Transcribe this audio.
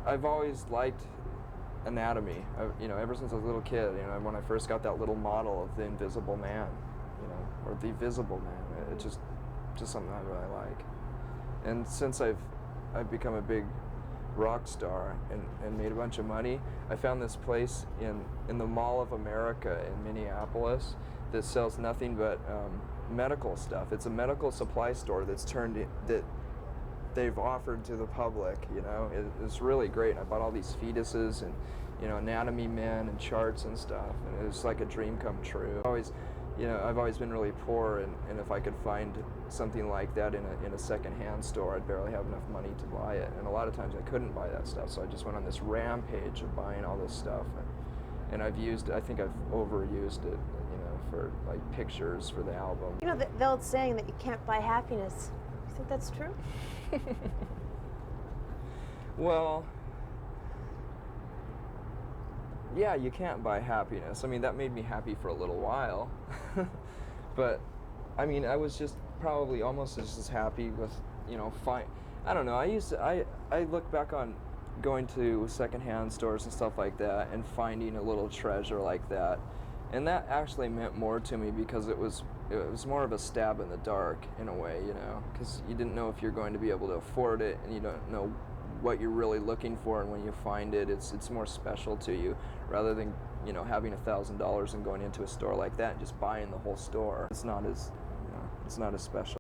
I've always liked anatomy. Ever since I was a little kid, when I first got that little model of the Invisible Man, or the Visible Man, it's just something I really like. And since I've become a big rock star and made a bunch of money, I found this place in the Mall of America in Minneapolis that sells nothing but medical stuff. It's a medical supply store that they've offered to the public. It's really great. And I bought all these fetuses and anatomy men and charts and stuff, and it was like a dream come true. I've always been really poor, and if I could find something like that in a secondhand store, I'd barely have enough money to buy it. And a lot of times I couldn't buy that stuff, so I just went on this rampage of buying all this stuff. And I think I've overused it, for like pictures for the album. The old saying that you can't buy happiness. You think that's true? Well, yeah, you can't buy happiness. I mean, that made me happy for a little while. But, I mean, I was just probably almost just as happy with, I don't know, I look back on going to secondhand stores and stuff like that and finding a little treasure like that. And that actually meant more to me because it was more of a stab in the dark in a way, because you didn't know if you're going to be able to afford it, and you don't know what you're really looking for, and when you find it, it's more special to you rather than having $1,000 and going into a store like that and just buying the whole store. It's not as special.